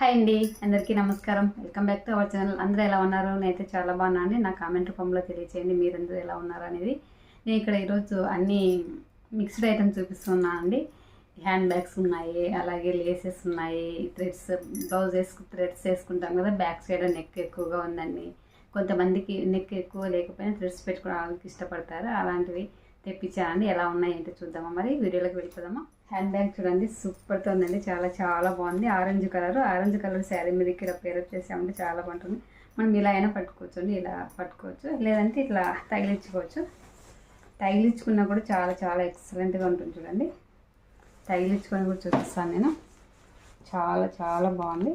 Hi అండి, అందరికీ నమస్కారం. Welcome back to our channel. అందరూ ఎలా ఉన్నారు? నేనైతే చాలా బాగున్నా అండి. నా కామెంట్ రూపంలో తెలియచేయండి మీరందరూ ఎలా ఉన్నారు అనేది. నేను ఇక్కడ ఈరోజు అన్ని మిక్స్డ్ ఐటమ్స్ చూపిస్తున్నాను అండి. హ్యాండ్ బ్యాగ్స్ ఉన్నాయి, అలాగే లేసెస్ ఉన్నాయి, థ్రెడ్స్, థ్రెడ్స్ వేసుకుంటాం కదా, బ్యాక్ సైడ్ నెక్ ఎక్కువగా ఉందండి. కొంతమందికి నెక్ ఎక్కువ లేకపోయినా థ్రెడ్స్ పెట్టుకోవడానికి ఇష్టపడతారు. అలాంటివి తెప్పించానండి. ఎలా ఉన్నాయి ఏంటో చూద్దామా, మరి వీడియోలోకి వెళ్ళిపోదామా. హ్యాండ్ బ్యాగ్ చూడండి, సూపర్తో ఉందండి. చాలా చాలా బాగుంది. ఆరెంజ్ కలర్ శారీ మీద ఇక్కడ పేరప్ చేసామంటే చాలా బాగుంటుంది. మనం ఇలా అయినా పట్టుకోవచ్చు అండి, ఇలా పట్టుకోవచ్చు, లేదంటే ఇట్లా తగిలించుకోవచ్చు. తగిలించుకున్నా కూడా చాలా చాలా ఎక్సలెంట్గా ఉంటుంది చూడండి. తగిలించుకొని కూడా చూపిస్తాను నేను. చాలా చాలా బాగుంది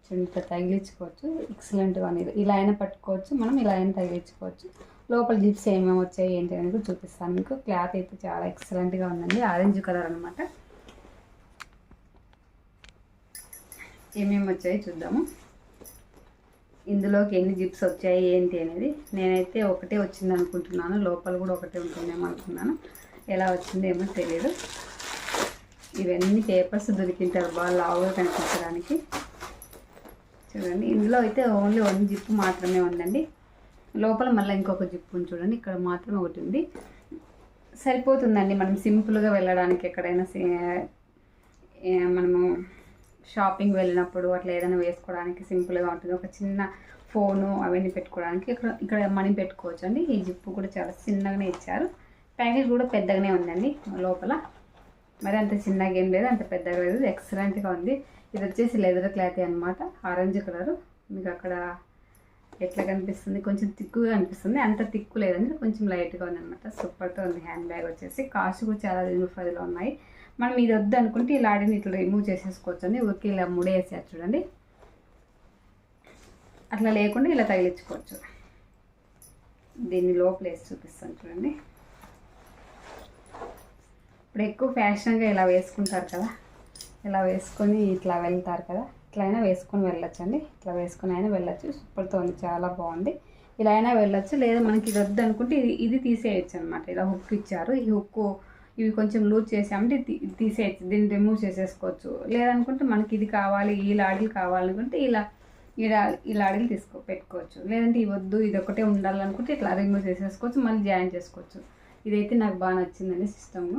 చూడండి. ఇట్లా తగిలించుకోవచ్చు, ఎక్సలెంట్గా ఉంది. ఇలా అయినా పట్టుకోవచ్చు, మనం ఇలా అయినా తగిలించుకోవచ్చు. లోపల జిప్స్ ఏమేమి వచ్చాయి ఏంటి అనేది కూడా చూపిస్తాను మీకు. క్లాత్ అయితే చాలా ఎక్సలెంట్గా ఉందండి. ఆరెంజ్ కలర్ అనమాట. ఏమేమి వచ్చాయి చూద్దాము. ఇందులోకి ఎన్ని జిప్స్ వచ్చాయి ఏంటి అనేది. నేనైతే ఒకటే వచ్చింది అనుకుంటున్నాను, లోపల కూడా ఒకటే ఉంటుందేమో అనుకున్నాను. ఎలా వచ్చిందేమో తెలియదు. ఇవన్నీ పేపర్స్ దొరికింటారు బాగా లావుగా కనిపించడానికి. చూడండి, ఇందులో అయితే ఓన్లీ 1 జిప్ మాత్రమే ఉందండి. లోపల మళ్ళీ ఇంకొక జిప్ ఉంది చూడండి, ఇక్కడ మాత్రం ఒకటి ఉంది. సరిపోతుందండి మనం సింపుల్గా వెళ్ళడానికి. ఎక్కడైనా మనము షాపింగ్ వెళ్ళినప్పుడు అట్లా ఏదైనా వేసుకోవడానికి సింపుల్గా ఉంటుంది. ఒక చిన్న ఫోను అవన్నీ పెట్టుకోవడానికి ఇక్కడ మనీ పెట్టుకోవచ్చు అండి. ఈ జిప్పు కూడా చాలా చిన్నగానే ఇచ్చారు. ప్యాకెట్ కూడా పెద్దగానే ఉందండి. లోపల మరి అంత చిన్నగా ఏం లేదు, అంత పెద్దగా లేదు. ఎక్సలెంట్గా ఉంది. ఇది వచ్చేసి లెదర్ క్లాత్ అనమాట. ఆరెంజ్ కలరు మీకు అక్కడ ఎట్లా కనిపిస్తుంది, కొంచెం తిక్కుగా కనిపిస్తుంది. అంత తిక్కు లేదండి, కొంచెం లైట్గా ఉందన్నమాట. సూపర్తో ఉంది. హ్యాండ్ బ్యాగ్ వచ్చేసి కాస్ట్ కూడా చాలా రీజనబుల్గా ఉన్నాయి. మనం ఇది వద్దు అనుకుంటే ఇలా ఆడిని ఇట్లా రిమూవ్ చేసేసుకోవచ్చు అండి. ఊరికి ఇలా ముడేసారు చూడండి. అట్లా లేకుండా ఇలా తగిలించుకోవచ్చు. దీన్ని లోపల వేసి చూపిస్తాను చూడండి. ఇప్పుడు ఎక్కువ ఫ్యాషన్గా ఇలా వేసుకుంటారు కదా, ఇలా వేసుకొని ఇట్లా వెళ్తారు కదా, ఇట్లా అయినా వేసుకొని వెళ్ళొచ్చండి. ఇట్లా వేసుకొని అయినా వెళ్ళొచ్చు. సూపర్తో ఉంది, చాలా బాగుంది. ఇలా అయినా వెళ్ళొచ్చు, లేదా మనకి ఇది వద్దు అనుకుంటే ఇది తీసేయచ్చు అనమాట. ఇలా హుక్ ఇచ్చారు. ఈ హుక్ ఇవి కొంచెం లూజ్ చేసామంటే తీసేయచ్చు, దీన్ని రిమూవ్ చేసేసుకోవచ్చు. లేదనుకుంటే మనకి ఇది కావాలి, ఈ లాడీలు కావాలనుకుంటే ఈ లాడీలు పెట్టుకోవచ్చు. లేదంటే ఇవి వద్దు, ఇది ఒకటే ఉండాలనుకుంటే ఇట్లా రిమూవ్ చేసేసుకోవచ్చు, మళ్ళీ జాయిన్ చేసుకోవచ్చు. ఇదైతే నాకు బాగా నచ్చిందండి సిస్టమ్.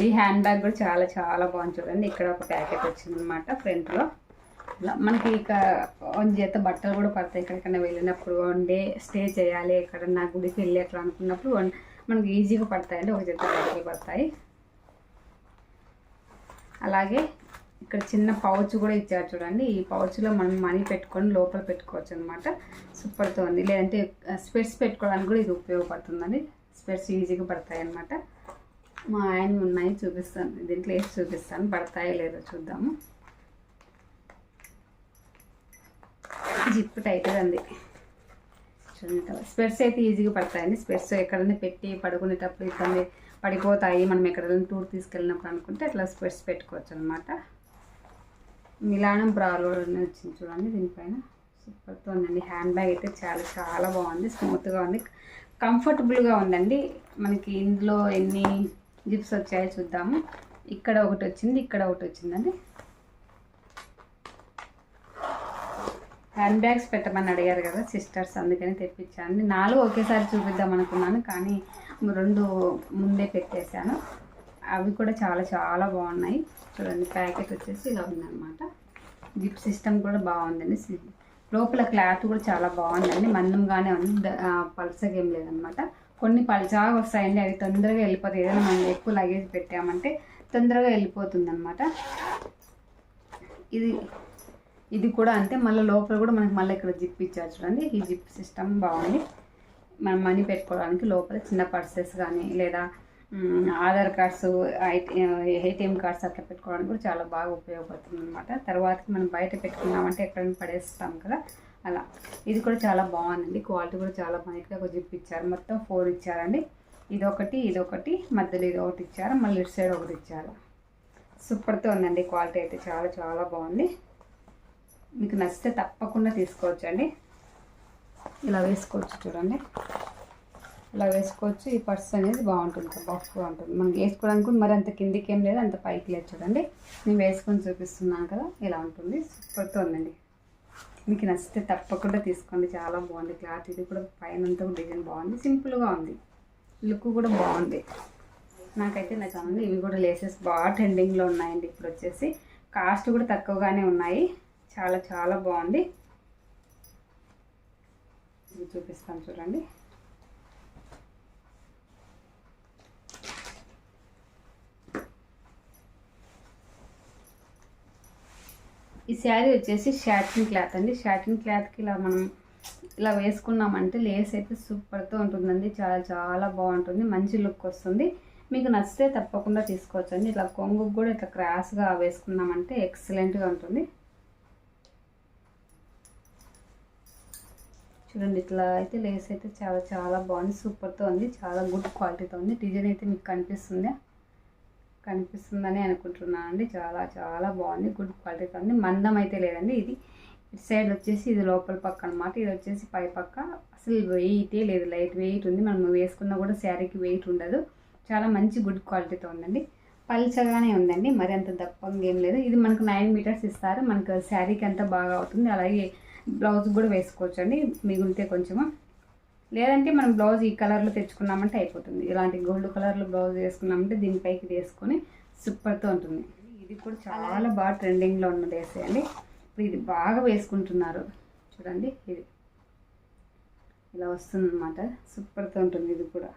ఈ హ్యాండ్ బ్యాగ్ కూడా చాలా చాలా బాగుంది చూడండి. ఇక్కడ ఒక ప్యాకెట్ వచ్చిందనమాట ఫ్రంట్లో. ఇలా మనకి ఇక 1 జత బట్టలు కూడా పడతాయి. ఎక్కడికైనా వెళ్ళినప్పుడు 1 డే స్టే చేయాలి, ఎక్కడన్నా గుడికి వెళ్ళి అట్లా అనుకున్నప్పుడు మనకి ఈజీగా పడతాయండి. 1 జత బట్టలు పడతాయి. అలాగే ఇక్కడ చిన్న పౌచ్ కూడా ఇచ్చారు చూడండి. ఈ పౌచ్లో మనం మనీ పెట్టుకొని లోపల పెట్టుకోవచ్చు అనమాట. సూపర్తో ఉంది. లేదంటే స్పెట్స్ పెట్టుకోవడానికి కూడా ఇది ఉపయోగపడుతుందండి. స్పెట్స్ ఈజీగా పడతాయి అన్నమాట. మా ఆయన ఉన్నాయి, చూపిస్తాను. దీంట్లో వేసి చూపిస్తాను, పడతాయో లేదో చూద్దాము. జిప్ టైట్గా ఉంది చూడండి. స్పెట్స్ అయితే ఈజీగా పడతాయండి. స్పెట్స్ ఎక్కడైనా పెట్టి పడుకునేటప్పుడు ఇబ్బంది పడిపోతాయి, మనం ఎక్కడైనా టూర్ తీసుకెళ్ళినప్పుడు అనుకుంటే అట్లా స్పెట్స్ పెట్టుకోవచ్చు అనమాట. మిలానం బ్రాలో వచ్చింది చూడండి దీనిపైన. సూపర్తో ఉందండి. హ్యాండ్ బ్యాగ్ అయితే చాలా చాలా బాగుంది, స్మూత్గా ఉంది, కంఫర్టబుల్గా ఉందండి. మనకి ఇందులో ఎన్ని జిప్స్ వచ్చాయో చూద్దాము. ఇక్కడ ఒకటి వచ్చింది, ఇక్కడ ఒకటి వచ్చిందండి. హ్యాండ్ బ్యాగ్స్ పెట్టమని అడిగారు కదా సిస్టర్స్, అందుకని తెప్పించాను. 4 ఒకేసారి చూపిద్దాం అనుకున్నాను, కానీ 2 ముందే పెట్టేశాను. అవి కూడా చాలా చాలా బాగున్నాయి చూడండి. ప్యాకెట్ వచ్చేసి ఇలా ఉందన్నమాట. జిప్ సిస్టమ్ కూడా బాగుందండి. లోపల క్లాత్ కూడా చాలా బాగుందండి. మందంగానే ఉంది, పల్సగా ఏం లేదనమాట. కొన్ని పల్చగా వస్తాయండి, అవి తొందరగా వెళ్ళిపోతాయి. ఏదైనా మనం ఎక్కువ లగేజ్ పెట్టామంటే తొందరగా వెళ్ళిపోతుంది అనమాట. ఇది కూడా అంతే. మళ్ళీ లోపల కూడా మనకి మళ్ళీ ఇక్కడ జిప్ ఇచ్చారు చూడండి. ఈ జిప్ సిస్టమ్ బాగుంది. మనం మనీ పెట్టుకోవడానికి లోపల చిన్న పర్సెస్ కానీ, లేదా ఆధార్ కార్డ్స్, ఏటీఎం కార్డ్స్ అట్లా పెట్టుకోవడానికి కూడా చాలా బాగా ఉపయోగపడుతుంది అనమాట. తర్వాత మనం బయట పెట్టుకున్నామంటే ఎక్కడైనా పడేస్తాం కదా, అలా. ఇది కూడా చాలా బాగుందండి. క్వాలిటీ కూడా చాలా బాగుంది. ఇక్కడ ఒక జిప్ ఇచ్చారు, మొత్తం 4 ఇచ్చారండి. ఇదొకటి మధ్యలో ఇది ఒకటి ఇచ్చారు, మళ్ళీ ఇటు సైడ్ ఒకటి ఇచ్చారు. సూపర్తో ఉందండి. క్వాలిటీ అయితే చాలా చాలా బాగుంది. మీకు నచ్చితే తప్పకుండా తీసుకోవచ్చు అండి. ఇలా వేసుకోవచ్చు చూడండి. ఇలా వేసుకోవచ్చు. ఈ పర్స్ అనేది బాగుంటుంది, బాక్స్గా ఉంటుంది. మనం వేసుకోవడానికి కూడా మరి అంత కిందికి ఏం లేదు, అంత పైకి లేదు. చూడండి నేను వేసుకొని చూపిస్తున్నాను కదా, ఇలా ఉంటుంది. సూపర్తో ఉందండి. మీకు నచ్చితే తప్పకుండా తీసుకోండి. చాలా బాగుంది క్లాత్. ఇది కూడా పైన అంతా డిజైన్ బాగుంది, సింపుల్గా ఉంది, లుక్ కూడా బాగుంది. నాకైతే నచ్చింది. ఇవి కూడా లేసెస్ బాగా ట్రెండింగ్లో ఉన్నాయండి. ఇప్పుడు వచ్చేసి కాస్ట్ కూడా తక్కువగానే ఉన్నాయి. చాలా చాలా బాగుంది. ఇది చూపిస్తాను చూడండి. ఈ శారీ వచ్చేసి షాటిన్ క్లాత్ అండి. షాటిన్ క్లాత్కి ఇలా మనం ఇలా వేసుకున్నామంటే లేస్ అయితే సూపర్తో ఉంటుందండి. చాలా చాలా బాగుంటుంది, మంచి లుక్ వస్తుంది. మీకు నచ్చితే తప్పకుండా తీసుకోవచ్చండి. ఇట్లా కొంగుకు కూడా ఇట్లా క్రాస్గా వేసుకున్నామంటే ఎక్సలెంట్గా ఉంటుంది. చూడండి ఇట్లా అయితే లేస్ అయితే చాలా చాలా బాగుంది, సూపర్తో ఉంది, చాలా గుడ్ క్వాలిటీతో ఉంది. డిజైన్ అయితే మీకు కనిపిస్తుందని అనుకుంటున్నాను అండి. చాలా చాలా బాగుంది, గుడ్ క్వాలిటీతో ఉంది. మందం అయితే లేదండి. ఇది ఇటు సైడ్ వచ్చేసి ఇది లోపల పక్క అనమాట. ఇది వచ్చేసి పై పక్క. అసలు వెయిటే లేదు, లైట్ వెయిట్ ఉంది. మనం వేసుకున్నా కూడా శారీకి వెయిట్ ఉండదు. చాలా మంచి గుడ్ క్వాలిటీతో ఉందండి. పల్చగానే ఉందండి, మరి అంత దప్పంగా ఏం లేదు. ఇది మనకు 9 మీటర్స్ ఇస్తారు. మనకు శారీకి అంతా బాగా అవుతుంది. అలాగే బ్లౌజ్ కూడా వేసుకోవచ్చు అండి, మిగిలితే కొంచెము. లేదంటే మనం బ్లౌజ్ ఈ కలర్లో తెచ్చుకున్నామంటే అయిపోతుంది. ఇలాంటి గోల్డ్ కలర్లో బ్లౌజ్ వేసుకున్నామంటే దీనిపైకి వేసుకొని సూపర్తో ఉంటుంది. ఇది కూడా చాలా బాగా ట్రెండింగ్లో ఉన్న డ్రెస్ అండి. ఇప్పుడు ఇది బాగా వేసుకుంటున్నారు. చూడండి ఇది ఇలా వస్తుంది అన్నమాట. సూపర్తో ఉంటుంది. ఇది కూడా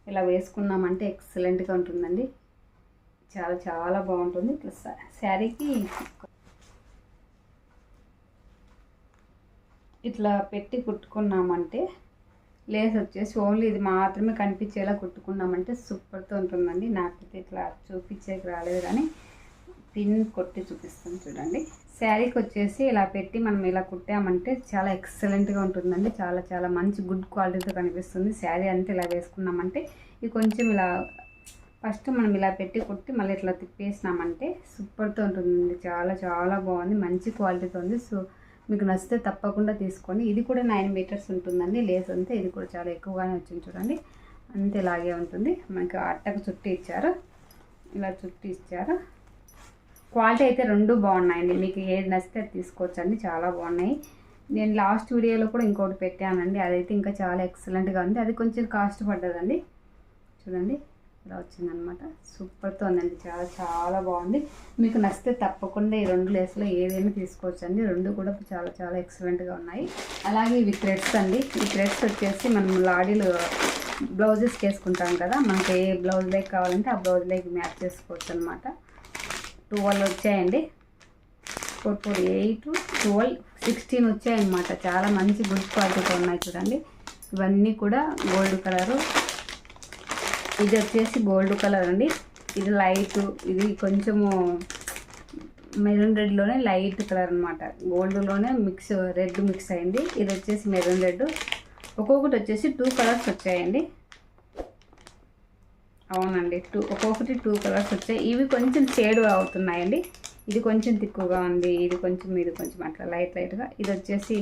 ఇలా వేసుకున్నామంటే ఎక్సలెంట్గా ఉంటుందండి. చాలా చాలా బాగుంటుంది. ప్లస్ శారీకి ఇట్లా పెట్టి కుట్టుకున్నామంటే లేస్ వచ్చేసి ఓన్లీ ఇది మాత్రమే కనిపించేలా కుట్టుకున్నామంటే సూపర్తో ఉంటుందండి. నాకైతే ఇట్లా చూపించేకి రాలేదు, కానీ పిన్ కొట్టి చూపిస్తాను చూడండి. శారీకి వచ్చేసి ఇలా పెట్టి మనం ఇలా కుట్టామంటే చాలా ఎక్సలెంట్గా ఉంటుందండి. చాలా చాలా మంచి గుడ్ క్వాలిటీతో కనిపిస్తుంది. శారీ అంతా ఇలా వేసుకున్నామంటే ఇది కొంచెం ఇలా ఫస్ట్ మనం ఇలా పెట్టి కుట్టి మళ్ళీ ఇట్లా తిప్పేసినామంటే సూపర్తో ఉంటుందండి. చాలా చాలా బాగుంది, మంచి క్వాలిటీతో ఉంది. సో మీకు నచ్చితే తప్పకుండా తీసుకోండి. ఇది కూడా 9 మీటర్స్ ఉంటుందండి. లేస్ అంతే, ఇది కూడా చాలా ఎక్కువగానే వచ్చింది చూడండి. అంతే ఇలాగే ఉంటుంది. మనకి అట్టకు చుట్టి ఇచ్చారు, ఇలా చుట్టి ఇచ్చారు. క్వాలిటీ అయితే రెండు బాగున్నాయండి. మీకు ఏది నచ్చితే అది తీసుకోవచ్చండి, చాలా బాగున్నాయి. నేను లాస్ట్ వీడియోలో కూడా ఇంకోటి పెట్టానండి, అదైతే ఇంకా చాలా ఎక్సలెంట్గా ఉంది. అది కొంచెం కాస్ట్ పడ్డదండి. చూడండి ఇలా వచ్చిందనమాట. సూపర్తో ఉందండి, చాలా చాలా బాగుంది. మీకు నచ్చితే తప్పకుండా ఈ 2 లేస్లో ఏదైనా తీసుకోవచ్చు అండి. 2 కూడా చాలా చాలా ఎక్సలెంట్గా ఉన్నాయి. అలాగే ఇవి థ్రెడ్స్ అండి. ఈ థ్రెడ్స్ వచ్చేసి మనం లాడీలు బ్లౌజెస్కి వేసుకుంటాం కదా, మనకి ఏ బ్లౌజ్ లైక్ కావాలంటే ఆ బ్లౌజ్ లైక్ మ్యాచ్ చేసుకోవచ్చు అనమాట. 12 వచ్చాయండి. 4, 4, 8, 12, 16 వచ్చాయన్నమాట. చాలా మంచి గుడ్ క్వాలిటీతో ఉన్నాయి చూడండి. ఇవన్నీ కూడా గోల్డ్ కలరు. ఇది వచ్చేసి గోల్డ్ కలర్ అండి. ఇది లైట్, ఇది కొంచెము మెరూన్ రెడ్లోనే లైట్ కలర్ అనమాట. గోల్డ్లోనే రెడ్ మిక్స్ అయింది. ఇది వచ్చేసి మెరూన్ రెడ్. ఒక్కొక్కటి వచ్చేసి 2 కలర్స్ వచ్చాయండి. అవునండి, ఒక్కొక్కటి 2 కలర్స్ వచ్చాయి. ఇవి కొంచెం షేడ్ అవుతున్నాయండి. ఇది కొంచెం తిక్కుగా ఉంది, ఇది కొంచెం అట్లా లైట్గా. ఇది వచ్చేసి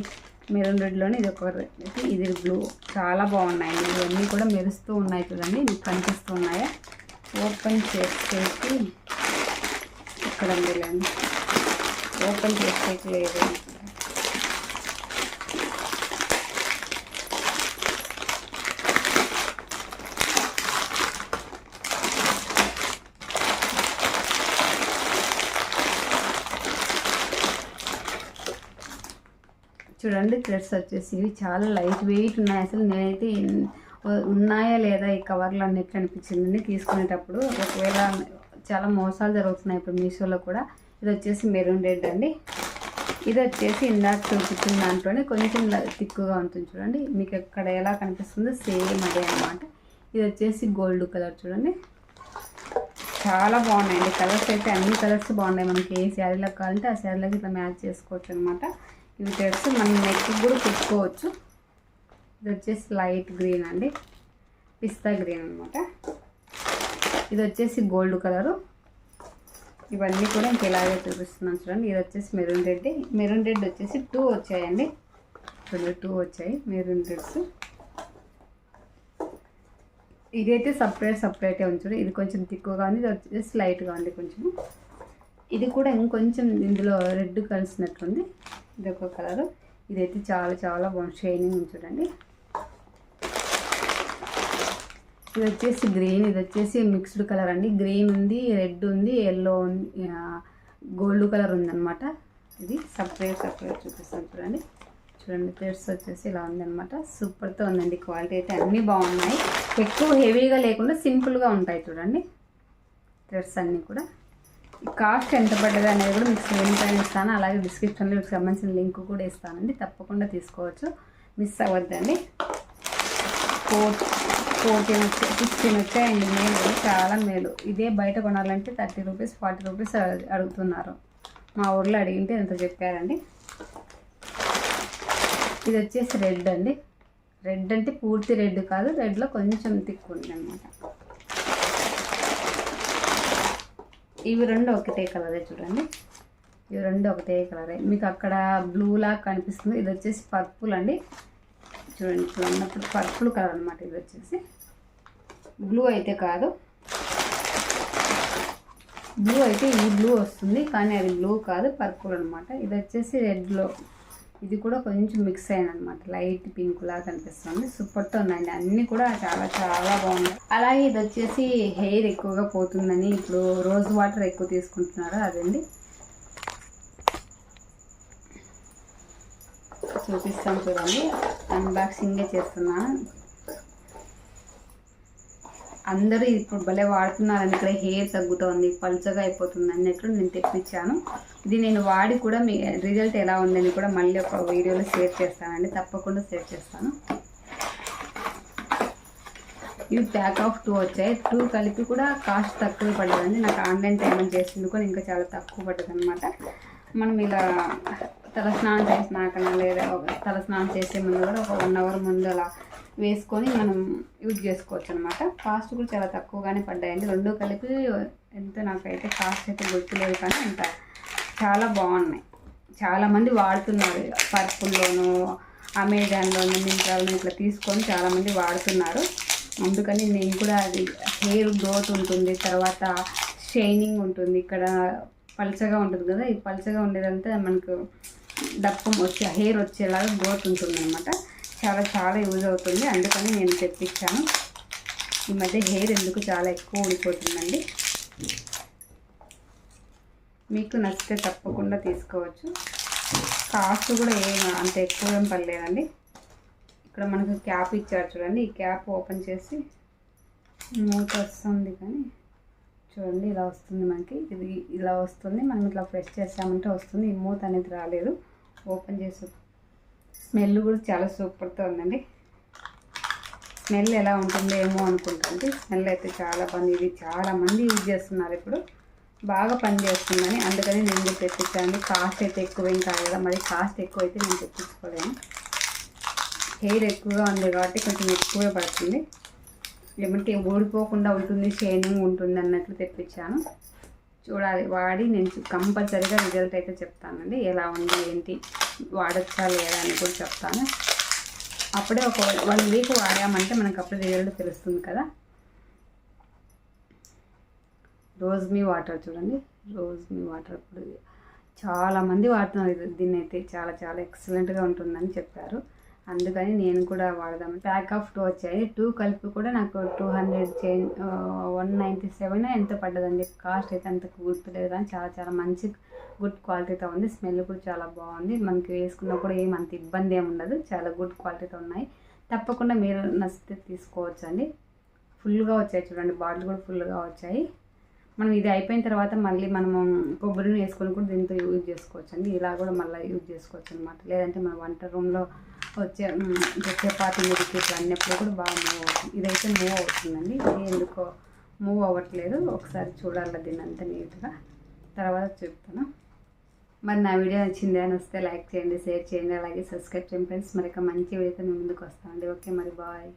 మెరూన్ రెడ్లోనే ఇది ఒక రెడ్, ఇది బ్లూ. చాలా బాగున్నాయండి. ఇవన్నీ కూడా మెరుస్తూ ఉన్నాయి చూడండి, మీకు కనిపిస్తూ ఉన్నాయా? ఓపెన్ చేసేసి ఇక్కడ లేండి, ఓపెన్ చేసేకి లేదు. చూడండి థ్రెడ్స్ వచ్చేసి ఇవి చాలా లైట్ వెయిట్ ఉన్నాయి. అసలు నేనైతే ఉన్నాయా లేదా ఈ కవర్లు అన్నిట్లు అనిపించిందండి తీసుకునేటప్పుడు. ఒకవేళ చాలా మోసాలు జరుగుతున్నాయి ఇప్పుడు మీషోలో కూడా. ఇది వచ్చేసి మెరూన్ రెడ్ అండి. ఇది వచ్చేసి ఇందాక చూపించిన దాంట్లోనే కొంచెం తిక్కుగా ఉంటుంది చూడండి. మీకు ఎక్కడ ఎలా కనిపిస్తుందో సేమ్ అదే అనమాట. ఇది వచ్చేసి గోల్డ్ కలర్ చూడండి. చాలా బాగున్నాయండి కలర్స్ అయితే, అన్ని కలర్స్ బాగున్నాయి. మనకి ఏ శారీలోకి కావాలంటే ఆ శారీలోకి ఇట్లా మ్యాచ్ చేసుకోవచ్చు అనమాట. ఇవి థ్రెడ్స్ మనం నెక్ కూడా కుట్టుకోవచ్చు. ఇది వచ్చేసి లైట్ గ్రీన్ అండి, పిస్తా గ్రీన్ అనమాట. ఇది వచ్చేసి గోల్డ్ కలరు. ఇవన్నీ కూడా ఇంక ఇలాగే చూపిస్తున్నాను చూడండి. ఇది వచ్చేసి మెరూన్ రెడ్. మెరూన్ రెడ్ వచ్చేసి 2 వచ్చాయండి చూడండి, 2 వచ్చాయి మెరూన్ రెడ్స్. ఇదైతే సపరేటే ఉంచుడు. ఇది కొంచెం తిక్కువగా ఉంది, ఇది వచ్చేసి లైట్గా ఉంది కొంచెం. ఇది కూడా ఇంకొంచెం ఇందులో రెడ్ కలిసినట్టుంది. ఇది ఒక కలరు. ఇదైతే చాలా చాలా బాగుంది, షైనింగ్ ఉంది చూడండి. ఇది వచ్చేసి గ్రీన్, ఇది వచ్చేసి మిక్స్డ్ కలర్ అండి. గ్రీన్ ఉంది, రెడ్ ఉంది, ఎల్లో ఉంది, గోల్డ్ కలర్ ఉందన్నమాట. ఇది సపరేట్ చూపిస్తాను చూడండి. థ్రెడ్స్ వచ్చేసి ఇలా ఉందన్నమాట. సూపర్తో ఉందండి. క్వాలిటీ అయితే అన్నీ బాగున్నాయి. ఎక్కువ హెవీగా లేకుండా సింపుల్గా ఉంటాయి చూడండి థ్రెడ్స్ అన్నీ కూడా. కాస్ట్ ఎంత పడ్డది అనేది కూడా మీకు స్క్రీన్ పైన ఇస్తాను, అలాగే డిస్క్రిప్షన్లో మీకు సంబంధించిన లింక్ కూడా ఇస్తానండి. తప్పకుండా తీసుకోవచ్చు, మిస్ అవ్వద్దండి. 16 వచ్చాయండి. మేలు, చాలా మేలు. ఇదే బయట కొనాలంటే 30 రూపీస్ 40 రూపీస్ అడుగుతున్నారు. మా ఊర్లో అడిగింటే ఎంత చెప్పారండి. ఇది వచ్చేసి రెడ్ అండి. రెడ్ అంటే పూర్తి రెడ్ కాదు, రెడ్లో కొంచెం తిక్కు ఉంది అనమాట. ఇవి రెండు ఒకటే కలరే చూడండి. ఇవి రెండు ఒకటే కలరే. మీకు అక్కడ బ్లూ లాగా కనిపిస్తుంది. ఇది వచ్చేసి పర్పుల్ అండి. చూడండి, ఇప్పుడు ఉన్నప్పుడు పర్పుల్ కలర్ అనమాట. ఇది వచ్చేసి బ్లూ అయితే కాదు. బ్లూ అయితే ఈ బ్లూ వస్తుంది, కానీ అది బ్లూ కాదు, పర్పుల్ అనమాట. ఇది వచ్చేసి రెడ్లో, ఇది కూడా కొంచెం మిక్స్ అయింది అనమాట. లైట్ పింక్ లాగా కనిపిస్తుంది. సూపర్తో ఉందండి. అన్నీ కూడా చాలా చాలా బాగున్నాయి. అలాగే ఇది వచ్చేసి హెయిర్ ఎక్కువగా పోతుందని ఇప్పుడు రోజ్ వాటర్ ఎక్కువ తీసుకుంటున్నారు. అదండి చూపిస్తాను చూడండి. అన్బాక్సింగే చేస్తున్నాను. అందరూ ఇప్పుడు భలే వాడుతున్నారని, ఇక్కడ హెయిర్ తగ్గుతుంది, పలుచగా అయిపోతుంది అన్నట్లు నేను తెప్పించాను. ఇది నేను వాడి కూడా మీ రిజల్ట్ ఎలా ఉందని కూడా మళ్ళీ ఒక వీడియోలో షేర్ చేస్తానండి. తప్పకుండా షేర్ చేస్తాను. ఇవి ప్యాక్ ఆఫ్ 2 వచ్చాయి. 2 కలిపి కూడా కాస్ట్ తక్కువ పడ్డదండి. నాకు ఆన్లైన్ పేమెంట్ చేసింది కూడా ఇంకా చాలా తక్కువ పడ్డది అనమాట. మనం ఇలా తలస్నానం చేసినాకన్నా లేదా తలస్నానం చేసే ముందు కూడా ఒక 1 అవర్ ముందు అలా వేసుకొని మనం యూజ్ చేసుకోవచ్చు అనమాట. కాస్ట్ కూడా చాలా తక్కువగానే పడ్డాయండి. రెండు కలిపి ఎంతో నాకైతే కాస్ట్ అయితే గుర్తులేదు, కానీ అంత చాలా బాగున్నాయి. చాలామంది వాడుతున్నారు. పర్పుల్లోనూ అమెజాన్లోనూ మింత్రాలోనూ ఇట్లా తీసుకొని చాలామంది వాడుతున్నారు. అందుకని నేను కూడా అది హెయిర్ గ్రోత్ ఉంటుంది, తర్వాత షైనింగ్ ఉంటుంది. ఇక్కడ పల్చగా ఉంటుంది కదా, ఈ పల్చగా ఉండేదంతా మనకు దప్పం వచ్చే హెయిర్ వచ్చేలాగా గ్రోత్ ఉంటుంది అనమాట. చాలా చాలా యూజ్ అవుతుంది. అందుకని నేను తెప్పించాను. ఈ మధ్య హెయిర్ ఎందుకు చాలా ఎక్కువ ఊడిపోతుందండి. మీకు నచ్చితే తప్పకుండా తీసుకోవచ్చు. కాస్ట్ కూడా అంత ఎక్కువ ఏం పడలేదండి. ఇక్కడ మనకు క్యాప్ ఇచ్చారు చూడండి. ఈ క్యాప్ ఓపెన్ చేసి మూత వస్తుంది, కానీ చూడండి ఇలా వస్తుంది మనకి. ఇది ఇలా వస్తుంది. మనం ఇట్లా ప్రెస్ చేసామంటే వస్తుంది. ఈ మూత అనేది రాలేదు. ఓపెన్ చేసి స్మెల్ కూడా చాలా సూపర్తో ఉందండి. స్మెల్ ఎలా ఉంటుందో ఏమో అనుకుంటుంది. స్మెల్ అయితే చాలా బాగుంది. ఇది చాలామంది యూజ్ చేస్తున్నారు ఇప్పుడు, బాగా పనిచేస్తుందని. అందుకని నేను కూడా తెప్పించాను. కాస్ట్ అయితే ఎక్కువ ఏం కాదు కదా, మరి కాస్ట్ ఎక్కువ అయితే నేను తెప్పించుకోలేను. హెయిర్ ఎక్కువగా ఉంది కాబట్టి కొంచెం ఎక్కువే పడుతుంది. లేదంటే ఊడిపోకుండా ఉంటుంది, షైనింగ్ ఉంటుంది అన్నట్లు తెప్పించాను. చూడాలి, వాడి నేను కంపల్సరీగా రిజల్ట్ అయితే చెప్తానండి. ఎలా ఉంది ఏంటి, వాడచ్చా లేదా అని కూడా చెప్తాను. అప్పుడే ఒక 1 వీక్ వాడామంటే మనకు అప్పుడే రిజల్ట్ తెలుస్తుంది కదా. రోజ్మీ వాటర్ చూడండి. రోజ్మీ వాటర్ ఇప్పుడు చాలామంది వాడుతున్నారు. దీన్ని అయితే చాలా చాలా ఎక్సలెంట్గా ఉంటుందని చెప్పారు. అందుకని నేను కూడా వాడదాం. ప్యాక్ ఆఫ్ 2 వచ్చాయి. 2 కలిపి కూడా నాకు 197 ఎంత పడ్డదండి. కాస్ట్ అయితే అంత గుర్తులేదు, కానీ చాలా చాలా మంచి గుడ్ క్వాలిటీతో ఉంది. స్మెల్ కూడా చాలా బాగుంది. మనకి వేసుకున్నా కూడా ఏమంత ఇబ్బంది ఏమి ఉండదు. చాలా గుడ్ క్వాలిటీతో ఉన్నాయి. తప్పకుండా మీరు నచ్చితే తీసుకోవచ్చు అండి. ఫుల్గా వచ్చాయి చూడండి. బాటిల్ కూడా ఫుల్గా వచ్చాయి. మనం ఇది అయిపోయిన తర్వాత మళ్ళీ మనము కొబ్బరిని వేసుకొని కూడా దీంతో యూజ్ చేసుకోవచ్చు అండి. ఇలా కూడా మళ్ళీ యూజ్ చేసుకోవచ్చు అనమాట. లేదంటే మన వంట రూమ్లో వచ్చే చపాతీ మీదకి ఇట్లా అన్నప్పుడు కూడా బాగా మూవ్ అవుతుంది. ఇదైతే మూవ్ అవుతుందండి. ఇది ఎందుకో మూవ్ అవ్వట్లేదు. ఒకసారి చూడాలి దీన్ని అంతా నీట్గా, తర్వాత చెప్తాను. మరి నా వీడియో నచ్చింది అని వస్తే లైక్ చేయండి, షేర్ చేయండి, అలాగే సబ్స్క్రైబ్ చేయండి ఫ్రెండ్స్. మరి మంచి వీడియోతో నేను ముందుకు వస్తానండి. ఓకే, మరి బాయ్.